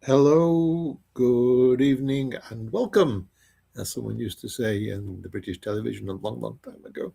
Hello, good evening, and welcome, as someone used to say in the British television a long, long time ago.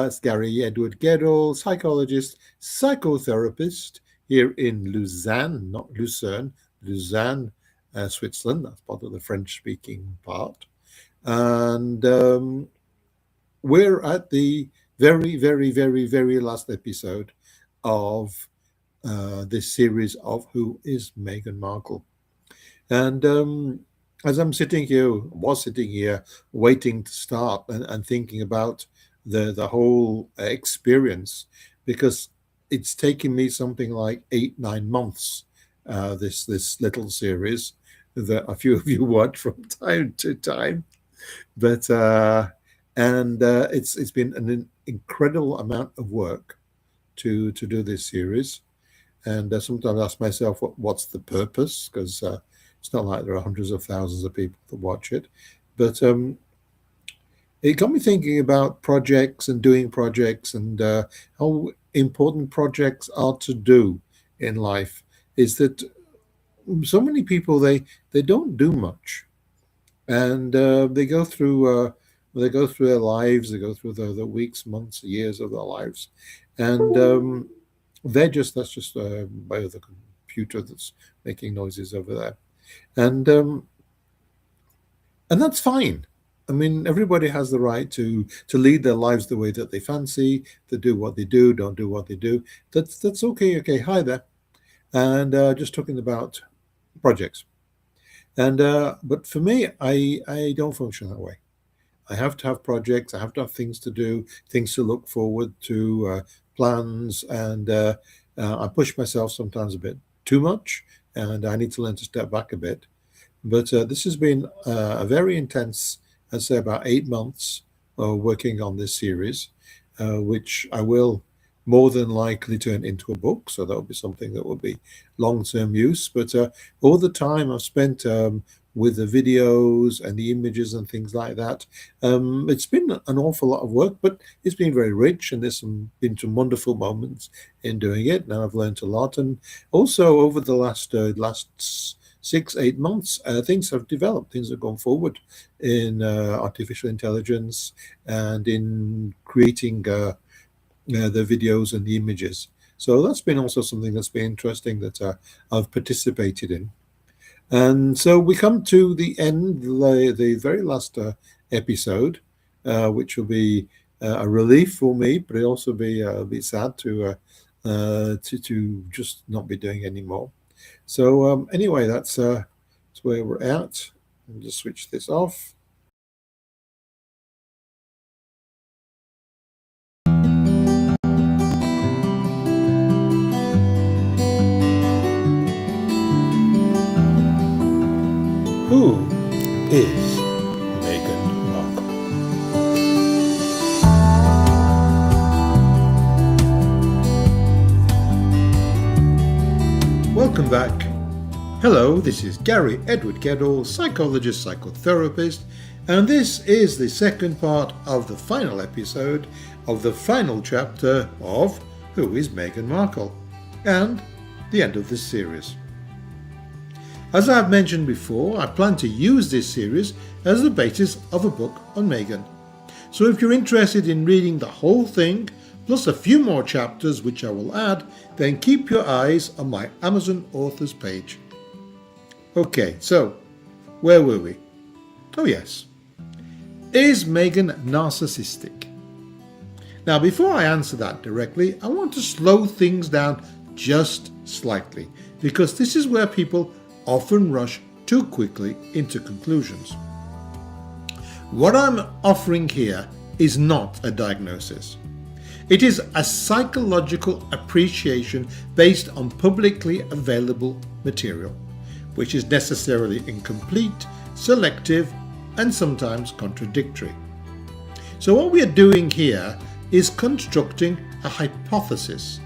It's Gary Edward Gedall, psychologist, psychotherapist here in Lausanne, not Lucerne, Lausanne, Switzerland. That's part of the French speaking part. And we're at the very, very, very, very last episode of this series of Who is Meghan Markle? And as I'm was sitting here, waiting to start and thinking about the whole experience, because it's taken me something like 8 9 months. This little series that a few of you watch from time to time, but it's been an incredible amount of work to do this series. And sometimes I ask myself, what's the purpose? Because it's not like there are hundreds of thousands of people that watch it. But it got me thinking about projects and doing projects and how important projects are to do in life. Is that so many people they don't do much, and they go through their lives, they go through the weeks, months, years of their lives, and that's just by the computer that's making noises over there, and um, and that's fine. I mean, everybody has the right to lead their lives the way that they fancy, to do what they do, don't do what they do. That's okay. Okay, hi there, and just talking about projects. And but for me, I don't function that way. I have to have projects. I have to have things to do, things to look forward to, plans, and I push myself sometimes a bit too much, and I need to learn to step back a bit. But this has been a very intense, I'd say, about 8 months working on this series, which I will more than likely turn into a book. So that will be something that will be long-term use. But all the time I've spent with the videos and the images and things like that, it's been an awful lot of work, but it's been very rich, and been some wonderful moments in doing it. Now I've learned a lot, and also over the last 6 8 months, things have developed. Things have gone forward in artificial intelligence and in creating the videos and the images. So that's been also something that's been interesting that I've participated in. And so we come to the end, the very last episode, which will be a relief for me, but it'll also be a bit sad to just not be doing anymore. So anyway, that's where we're at. I'll just switch this off. Who is Meghan Markle? Welcome back. Hello, this is Gary Edward Gedall, psychologist, psychotherapist, and this is the second part of the final episode of the final chapter of Who is Meghan Markle? And the end of this series. As I have mentioned before, I plan to use this series as the basis of a book on Meghan. So if you're interested in reading the whole thing, plus a few more chapters which I will add, then keep your eyes on my Amazon authors page. Okay, so where were we? Oh yes. Is Meghan narcissistic? Now, before I answer that directly, I want to slow things down just slightly, because this is where people often rush too quickly into conclusions. What I'm offering here is not a diagnosis. It is a psychological appreciation based on publicly available material, which is necessarily incomplete, selective, and sometimes contradictory. So what we are doing here is constructing a hypothesis,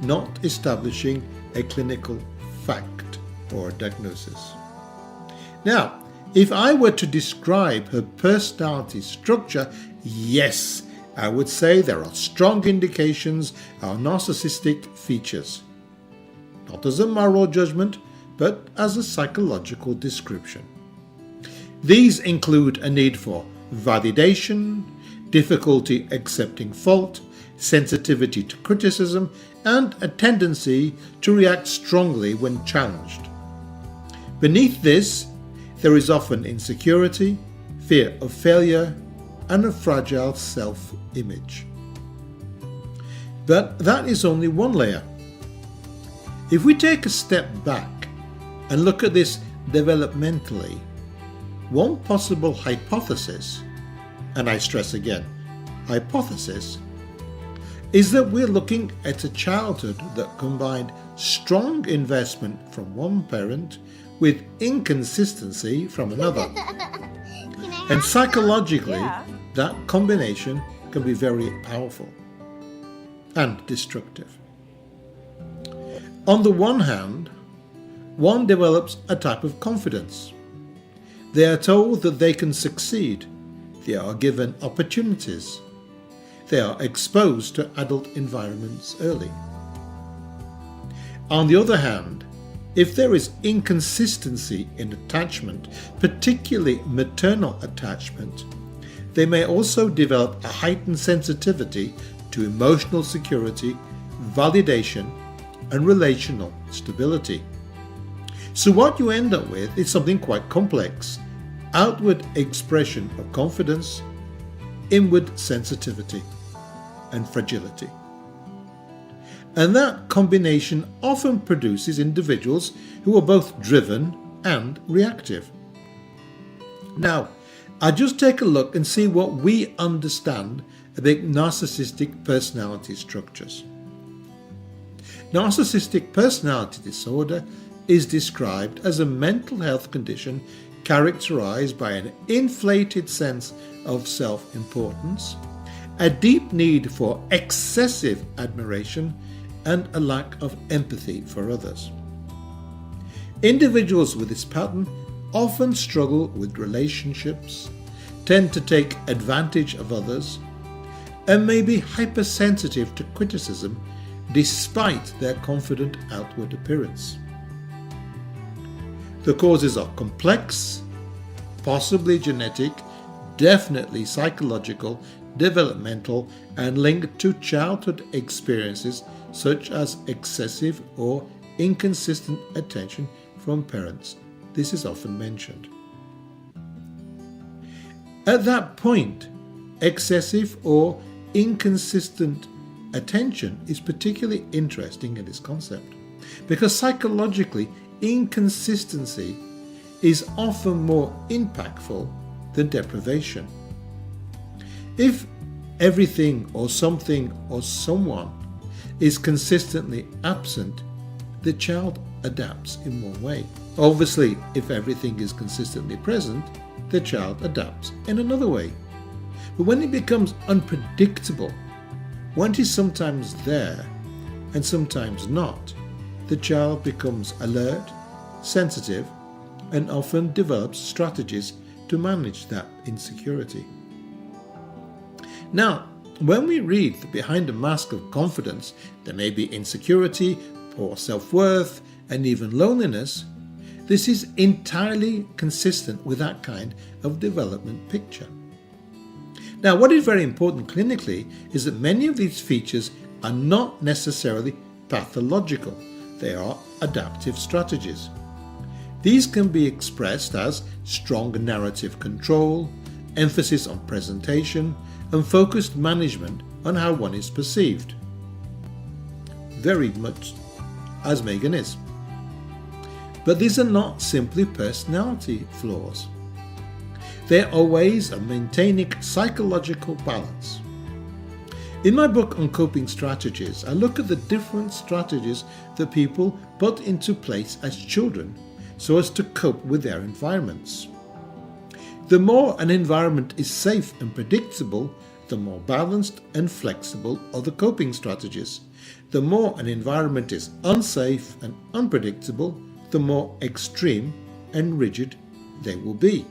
not establishing a clinical fact or diagnosis. Now, if I were to describe her personality structure, yes, I would say there are strong indications of narcissistic features. Not as a moral judgment, but as a psychological description. These include a need for validation, difficulty accepting fault, sensitivity to criticism, and a tendency to react strongly when challenged. Beneath this, there is often insecurity, fear of failure, and a fragile self-image. But that is only one layer. If we take a step back and look at this developmentally, one possible hypothesis, and I stress again, hypothesis, is that we're looking at a childhood that combined strong investment from one parent with inconsistency from another. And psychologically, that combination can be very powerful and destructive. On the one hand, one develops a type of confidence. They are told that they can succeed. They are given opportunities. They are exposed to adult environments early. On the other hand, if there is inconsistency in attachment, particularly maternal attachment, they may also develop a heightened sensitivity to emotional security, validation, and relational stability. So what you end up with is something quite complex: outward expression of confidence, inward sensitivity, and fragility. And that combination often produces individuals who are both driven and reactive. Now, I'll just take a look and see what we understand about narcissistic personality structures. Narcissistic personality disorder is described as a mental health condition characterized by an inflated sense of self-importance, a deep need for excessive admiration, and a lack of empathy for others. Individuals with this pattern often struggle with relationships, tend to take advantage of others, and may be hypersensitive to criticism despite their confident outward appearance. The causes are complex, possibly genetic, definitely psychological, developmental, and linked to childhood experiences such as excessive or inconsistent attention from parents. This is often mentioned. At that point, excessive or inconsistent attention is particularly interesting in this concept because psychologically, inconsistency is often more impactful than deprivation. If everything or something or someone is consistently absent, the child adapts in one way. Obviously, if everything is consistently present, the child adapts in another way. But when it becomes unpredictable, when it is sometimes there and sometimes not, the child becomes alert, sensitive, and often develops strategies to manage that insecurity. Now, when we read that behind a mask of confidence there may be insecurity, poor self-worth, and even loneliness, this is entirely consistent with that kind of development picture. Now, what is very important clinically is that many of these features are not necessarily pathological. They are adaptive strategies. These can be expressed as strong narrative control, emphasis on presentation, and focused management on how one is perceived. Very much as Meghan is. But these are not simply personality flaws. They are ways of maintaining psychological balance. In my book on coping strategies, I look at the different strategies that people put into place as children so as to cope with their environments. The more an environment is safe and predictable, the more balanced and flexible are the coping strategies. The more an environment is unsafe and unpredictable, the more extreme and rigid they will be.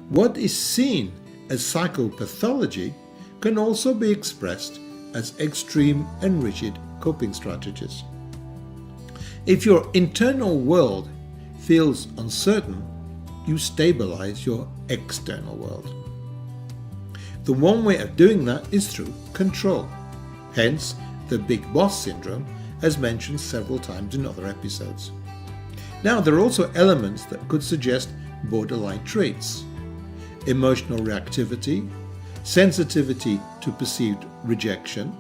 What is seen as psychopathology can also be expressed as extreme and rigid coping strategies. If your internal world feels uncertain, you stabilize your external world. The one way of doing that is through control. Hence, the big boss syndrome, as mentioned several times in other episodes. Now, there are also elements that could suggest borderline traits: emotional reactivity, sensitivity to perceived rejection.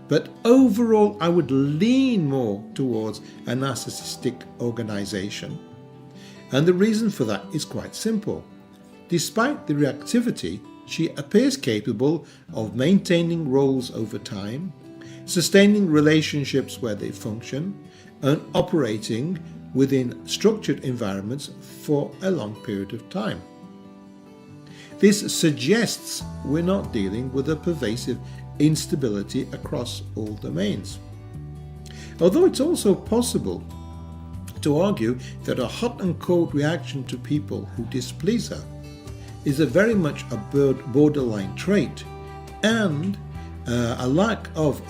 But overall, I would lean more towards a narcissistic organization. And the reason for that is quite simple. Despite the reactivity, she appears capable of maintaining roles over time, sustaining relationships where they function, and operating within structured environments for a long period of time. This suggests we're not dealing with a pervasive instability across all domains. Although it's also possible to argue that a hot and cold reaction to people who displease her is very much a borderline trait, and a lack of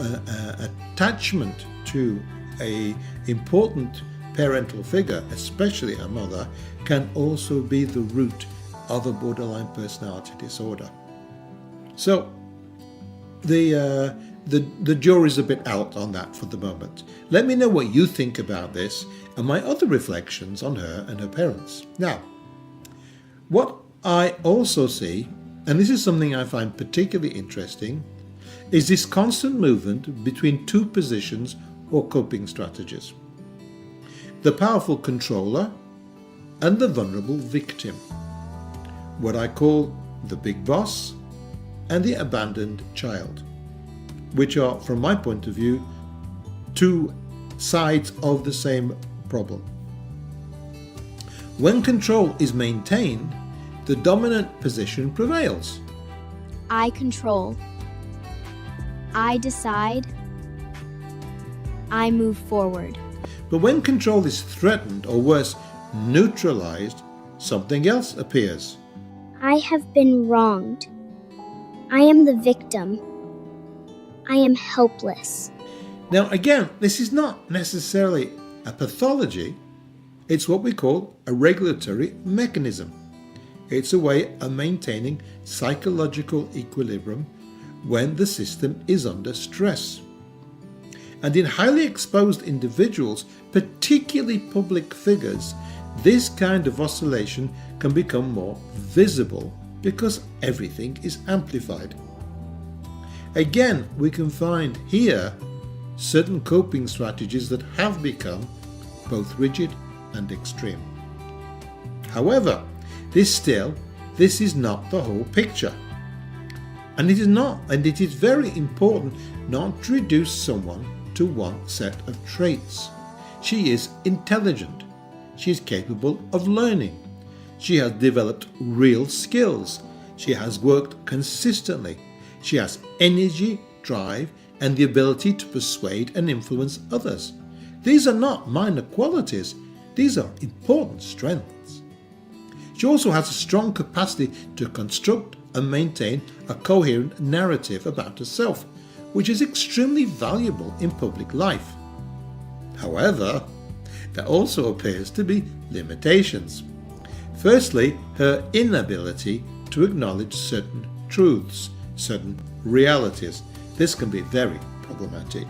attachment to an important parental figure, especially a mother, can also be the root of a borderline personality disorder. So the jury's a bit out on that for the moment. Let me know what you think about this and my other reflections on her and her parents. Now, what I also see, and this is something I find particularly interesting, is this constant movement between two positions or coping strategies: the powerful controller and the vulnerable victim, what I call the big boss and the abandoned child, which are, from my point of view, two sides of the same problem. When control is maintained, the dominant position prevails. I control. I decide. I move forward. But when control is threatened, or worse, neutralized, something else appears. I have been wronged. I am the victim. I am helpless. Now again, this is not necessarily a pathology. It's what we call a regulatory mechanism. It's a way of maintaining psychological equilibrium when the system is under stress. And in highly exposed individuals, particularly public figures, this kind of oscillation can become more visible because everything is amplified. Again, we can find here certain coping strategies that have become both rigid and extreme. However, this is not the whole picture. And it is very important not to reduce someone to one set of traits. She is intelligent. She is capable of learning. She has developed real skills. She has worked consistently. She has energy, drive, and the ability to persuade and influence others. These are not minor qualities. These are important strengths. She also has a strong capacity to construct and maintain a coherent narrative about herself, which is extremely valuable in public life. However, there also appears to be limitations. Firstly, her inability to acknowledge certain truths, certain realities. This can be very problematic.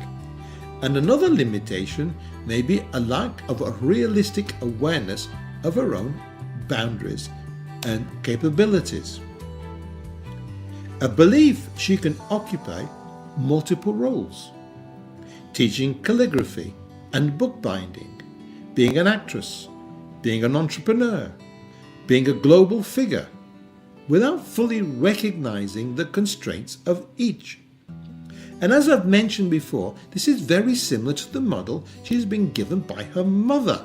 And another limitation may be a lack of a realistic awareness of her own boundaries and capabilities. A belief she can occupy multiple roles: teaching calligraphy and bookbinding, being an actress, being an entrepreneur, being a global figure, without fully recognizing the constraints of each. And as I've mentioned before, this is very similar to the model she's been given by her mother,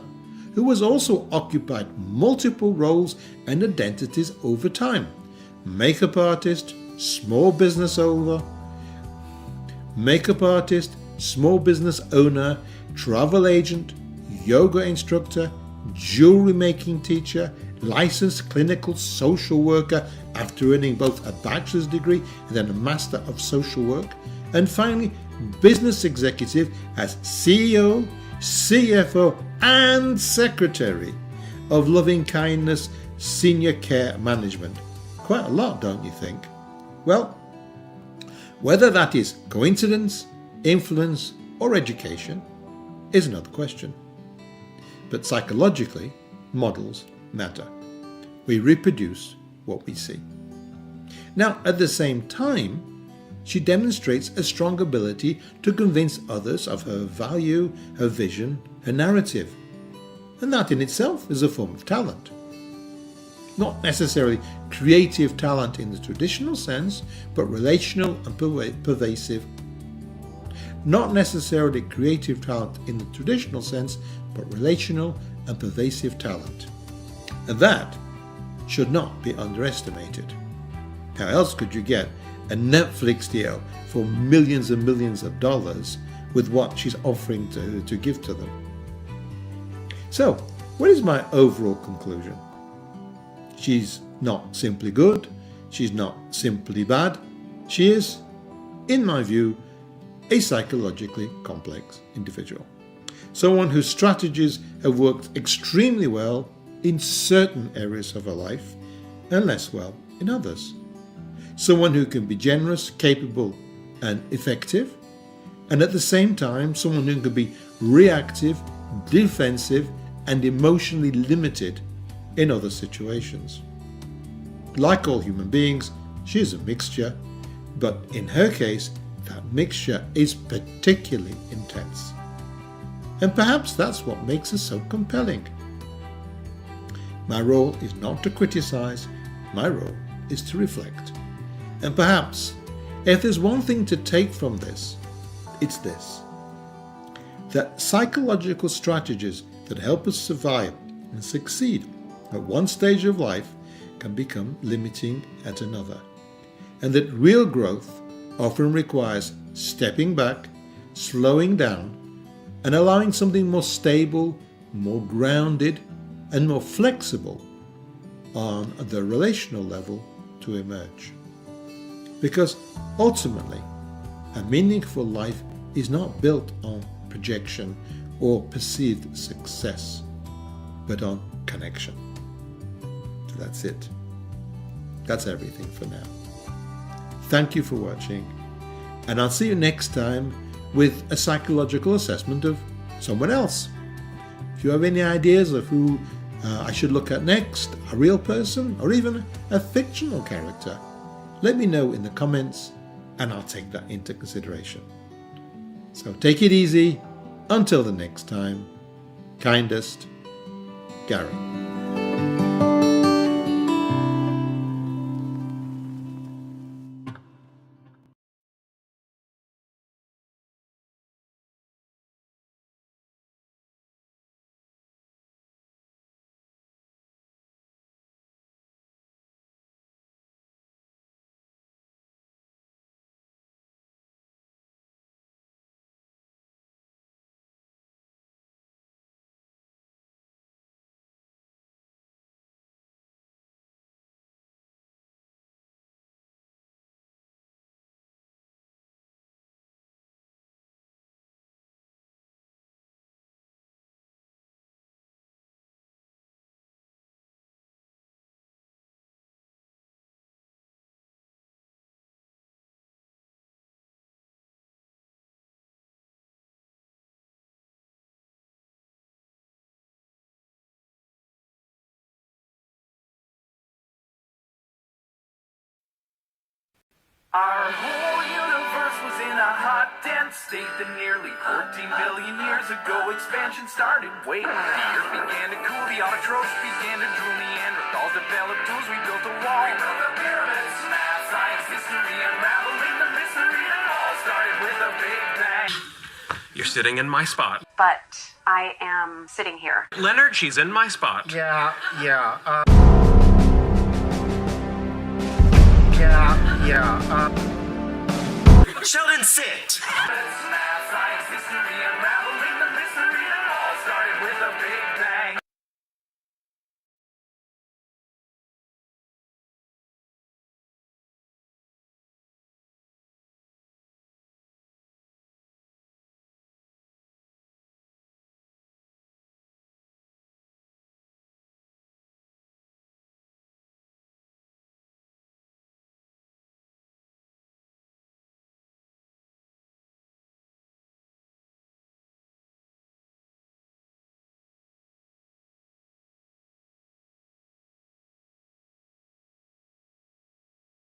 who has also occupied multiple roles and identities over time: makeup artist, small business owner, travel agent, yoga instructor, jewelry making teacher, licensed clinical social worker after earning both a bachelor's degree and then a master of social work, and finally business executive as CEO, CFO and Secretary of Loving Kindness Senior Care Management. Quite a lot, don't you think? Well, whether that is coincidence, influence, or education is another question. But psychologically, models matter. We reproduce what we see. Now, at the same time, she demonstrates a strong ability to convince others of her value, her vision, her narrative. And that in itself is a form of talent. Not necessarily creative talent in the traditional sense, but relational and pervasive. Not necessarily creative talent in the traditional sense, but relational and pervasive talent. And that should not be underestimated. How else could you get a Netflix deal for millions and millions of dollars with what she's offering to give to them? So, what is my overall conclusion? She's not simply good, she's not simply bad, she is, in my view, a psychologically complex individual. Someone whose strategies have worked extremely well in certain areas of her life and less well in others. Someone who can be generous, capable, and effective, and at the same time, someone who can be reactive, defensive, and emotionally limited in other situations. Like all human beings, she is a mixture, but in her case, that mixture is particularly intense. And perhaps that's what makes her so compelling. My role is not to criticize, my role is to reflect. And perhaps, if there's one thing to take from this, it's this: that psychological strategies that help us survive and succeed at one stage of life can become limiting at another, and that real growth often requires stepping back, slowing down, and allowing something more stable, more grounded, and more flexible on the relational level to emerge. Because ultimately, a meaningful life is not built on projection or perceived success, but on connection. So that's it. That's everything for now. Thank you for watching, and I'll see you next time with a psychological assessment of someone else. If you have any ideas of who I should look at next, a real person or even a fictional character, let me know in the comments and I'll take that into consideration. So take it easy. Until the next time, kindest, Gary. Our whole universe was in a hot, dense state that nearly 14 billion years ago expansion started. Wait, the earth began to cool, the autotrophs began to drool, Neanderthals developed tools, we built a wall. We built the pyramids, math, science, history, unraveling the mystery that all started with a big bang. You're sitting in my spot. But I am sitting here. Leonard, she's in my spot. Yeah. Sheldon, sit! Math, science, history,